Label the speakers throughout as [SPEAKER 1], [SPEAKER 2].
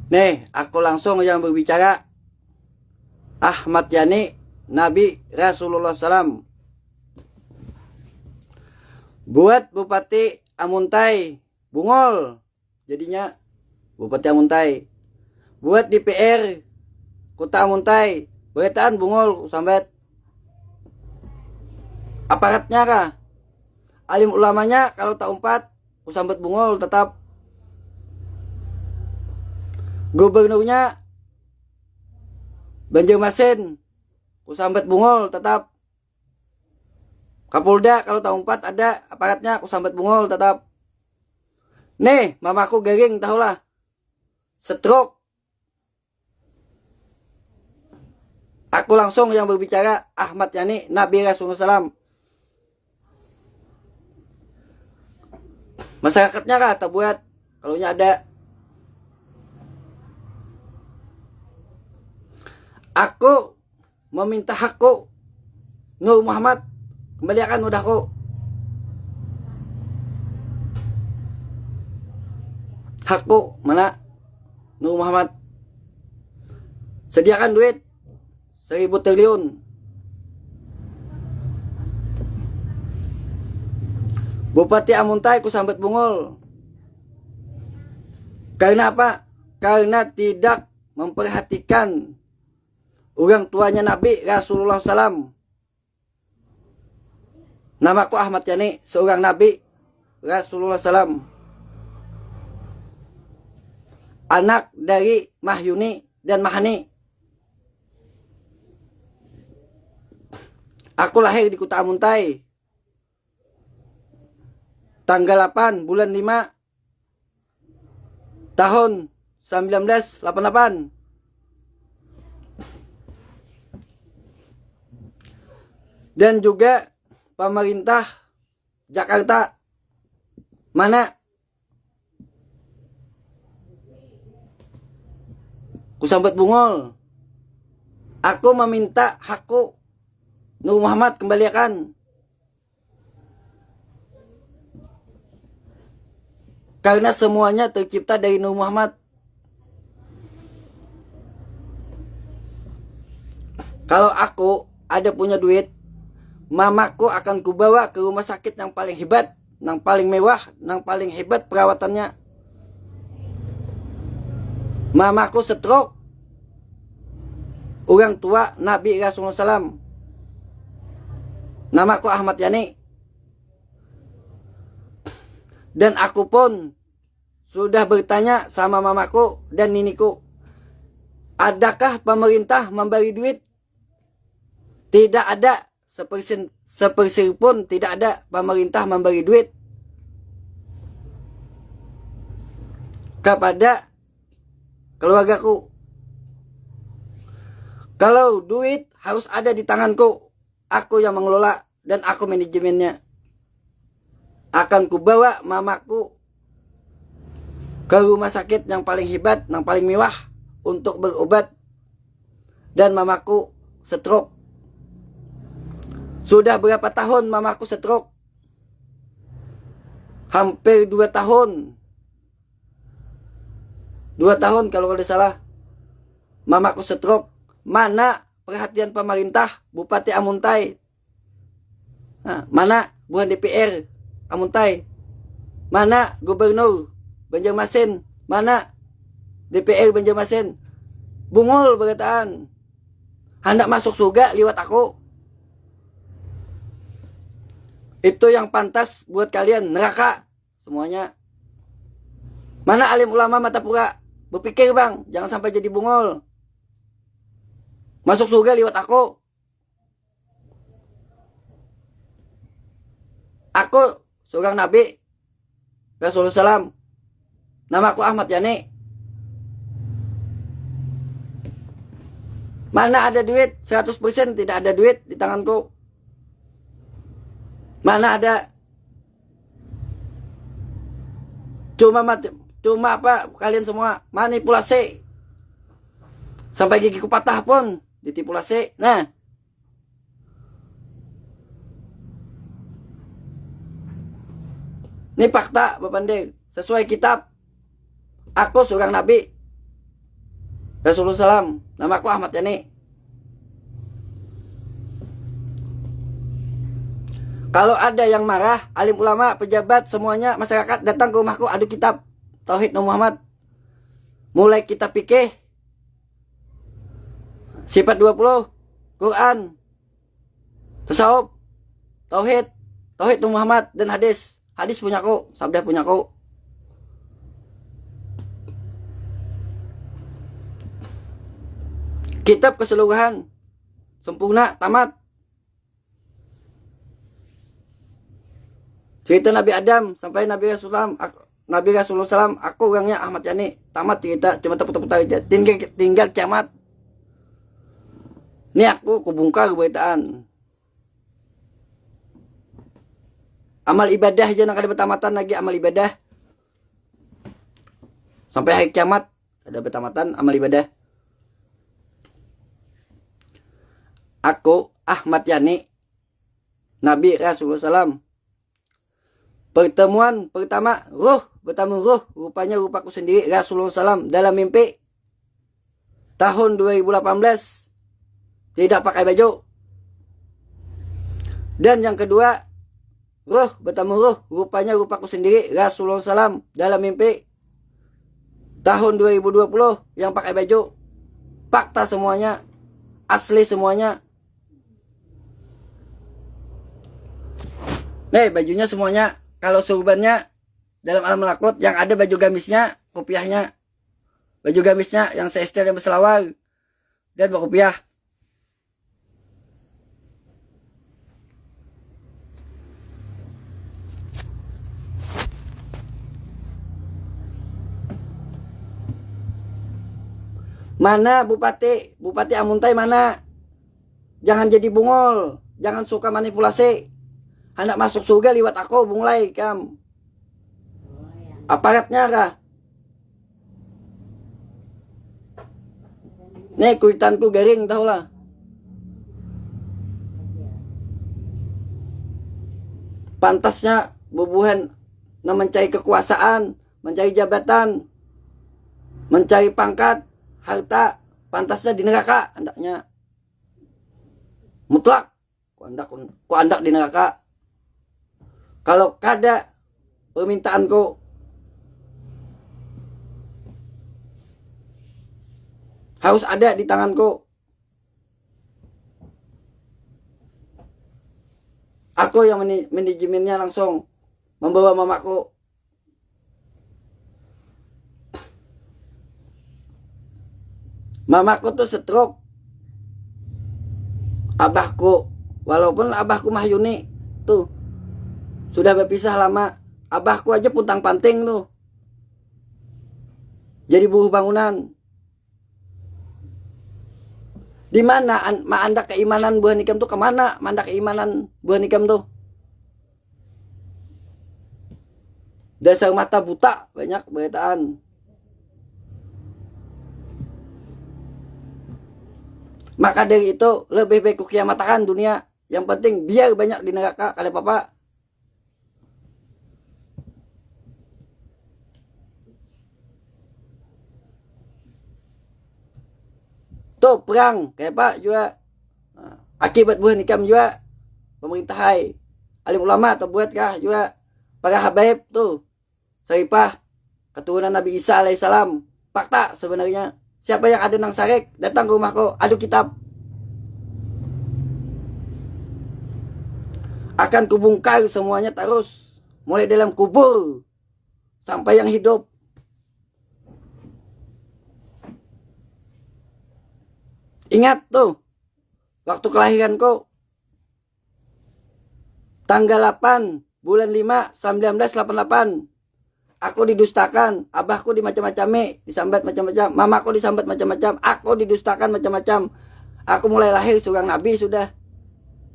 [SPEAKER 1] Nih, aku langsung yang berbicara. Ahmad Yani, Nabi Rasulullah SAW. Buat Bupati Amuntai, bungol. Jadinya Bupati Amuntai. Buat DPR Kota Amuntai, beretaan bungol sambat. Aparatnya kah? Alim ulamanya kalau tak umpat, usambat bungol tetap. Gubernurnya Banjarmasin, usambat bungol tetap. Kapolda kalau tak umpat ada aparatnya, usambat bungol tetap. Nih, mamaku garing tahulah. Stroke. Aku langsung yang berbicara, Ahmad Yani, Nabi Rasulullah SAW. Masyarakatnya kah tak buat, kalau ada. Aku meminta hakku, Nur Muhammad, kembalikan udahku. Hakku mana? Nur Muhammad. Sediakan duit 1.000 triliun. Bupati Amuntai ku sambat bungol. Karena apa? Karena tidak memperhatikan orang tuanya Nabi Rasulullah SAW. Namaku Ahmad Yani, seorang Nabi Rasulullah SAW. Anak dari Mahyuni dan Mahani. Aku lahir di Kota Amuntai. Tanggal 8 bulan 5 tahun 1988. Dan juga pemerintah Jakarta mana kusambat bungol. Aku meminta hakku, Nur Muhammad, kembalikan. Karena semuanya tercipta dari Nur Muhammad. Kalau aku ada punya duit, mamaku akan kubawa ke rumah sakit yang paling hebat, yang paling mewah, yang paling hebat perawatannya. Mamaku stroke. Orang tua Nabi Rasulullah SAW. Namaku Ahmad Yani. Dan aku pun sudah bertanya sama mamaku dan niniku, adakah pemerintah memberi duit? Tidak ada. Sepersen pun tidak ada pemerintah memberi duit kepada keluargaku. Kalau duit harus ada di tanganku, aku yang mengelola dan aku manajemennya. Akan kubawa mamaku ke rumah sakit yang paling hebat, yang paling mewah untuk berobat. Dan mamaku stroke. Sudah berapa tahun mamaku stroke? Hampir 2 tahun. 2 tahun kalau tidak salah. Mamaku stroke. Mana perhatian pemerintah Bupati Amuntai? Mana bukan DPR Amuntai? Mana Gubernur Banjarmasin? Mana DPR Banjarmasin? Bungol berkataan. Hendak masuk surga lewat aku. Itu yang pantas buat kalian, neraka semuanya. Mana alim ulama mata pura? Berpikir bang, jangan sampai jadi bungol. Masuk surga lewat aku. Aku seorang Nabi Rasulullah SAW. Namaku Ahmad Yani. Mana ada duit? 100% tidak ada duit di tanganku. Mana ada? Cuma apa kalian semua manipulasi. Sampai gigiku patah pun ditipulasi. Nah, ini fakta Bapak Pandey. Sesuai kitab. Aku seorang Nabi Rasulullah SAW. Namaku Ahmad Yani. Kalau ada yang marah, alim ulama, pejabat, semuanya, masyarakat datang ke rumahku, adu kitab Tauhid Nabi Muhammad. Mulai kitab fikih, sifat 20, Quran, tasawuf, Tauhid Nabi Muhammad, dan hadis. Hadis punyaku, sabda punyaku. Kitab keseluruhan, sempurna, tamat. Cerita Nabi Adam sampai Nabi Rasulullah SAW, aku orangnya Ahmad Yani. Tamat cerita, cuma putar-putar aja. Tinggal kiamat. Ini aku kubungkar keberitaan. Amal ibadah aja, nak ada bertamatan lagi amal ibadah. Sampai hari kiamat ada bertamatan amal ibadah. Aku Ahmad Yani, Nabi Rasulullah SAW. Pertemuan pertama, bertemu ruh, rupanya rupaku sendiri Rasulullah SAW dalam mimpi. Tahun 2018, tidak pakai baju. Dan yang kedua, bertemu ruh, rupanya rupaku sendiri Rasulullah SAW dalam mimpi. Tahun 2020, yang pakai baju. Fakta semuanya, asli semuanya. Nih bajunya semuanya. Kalau surbannya dalam alam malakut yang ada baju gamisnya, kopiahnya. Baju gamisnya yang seestel yang berselawar dan berkopiah. Mana Bupati? Bupati Amuntai mana? Jangan jadi bungol, jangan suka manipulasi. Hendak masuk surga liwat aku, bunglai kam. Aparatnya kah? Nih kuitanku garing tahulah. Pantasnya bubuhan na mencari kekuasaan, mencari jabatan, mencari pangkat, harta, pantasnya di neraka hendaknya. Mutlak. Ku andak di neraka. Kalau kada permintaanku, harus ada di tanganku. Aku yang manajemennya langsung membawa mamaku. Mamaku tuh stroke. Abahku, walaupun abahku Mahyuni tuh sudah berpisah lama, abahku aja puntang panting tuh. Jadi buruh bangunan. Di mana mandak keimanan buah nikam tuh kemana? Mandak keimanan buah nikam tuh. Dasar mata buta banyak beritaan. Maka dari itu lebih baik kiamatakan dunia. Yang penting biar banyak di neraka kali papa. Tuh perang kayak Pak juga. Akibat buah nikam juga pemerintah hai. Alim ulama atau buat kah juga para habaib tuh. Saripah keturunan Nabi Isa alaihissalam. Fakta sebenarnya. Siapa yang ada nang sarek datang ke rumahku, adu kitab. Akan kubungkar semuanya terus. Mulai dalam kubur sampai yang hidup. Ingat tuh, waktu kelahiranku, tanggal 8 bulan 5 1988, aku didustakan, abahku dimacam-macami, disambat macam-macam, mamaku disambat macam-macam, aku didustakan macam-macam. Aku mulai lahir seorang nabi sudah,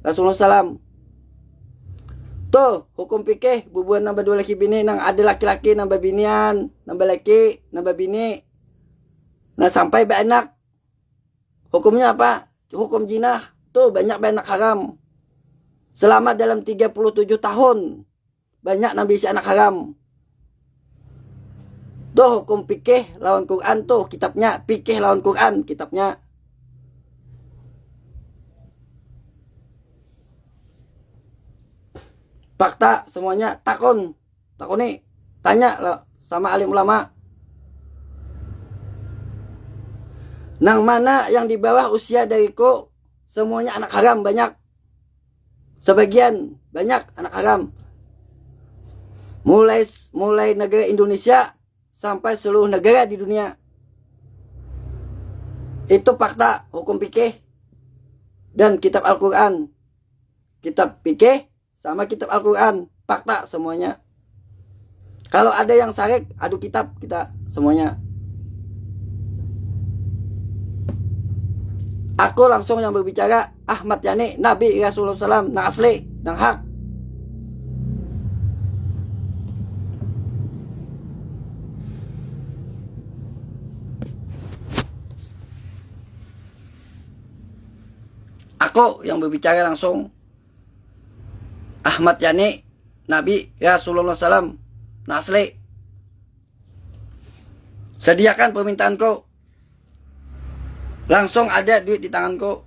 [SPEAKER 1] Rasulullah SAW. Tuh, hukum fikih, bubuhan nambah 2 laki bini, nang ada laki-laki nambah binian, nambah laki, nambah bini. Nah sampai beranak. Hukumnya apa? Hukum jinah. Tuh banyak anak haram. Selama dalam 37 tahun. Banyak nabi isi anak haram. Doh hukum fikih lawan Quran tuh kitabnya, fikih lawan Quran kitabnya. Fakta semuanya takoni, tanya lah sama alim ulama. Nang mana yang di bawah usia dariku semuanya anak haram banyak. Sebagian banyak anak haram. Mulai negara Indonesia sampai seluruh negara di dunia. Itu fakta hukum fikih dan kitab Al-Quran. Kitab fikih sama kitab Al-Quran, fakta semuanya. Kalau ada yang sarik, adu kitab kita semuanya. Aku langsung yang berbicara, Ahmad Yani, Nabi Rasulullah SAW, nang asli, nang hak. Aku yang berbicara langsung, Ahmad Yani, Nabi Rasulullah SAW, nang asli. Sediakan permintaanku. Langsung ada duit di tanganku.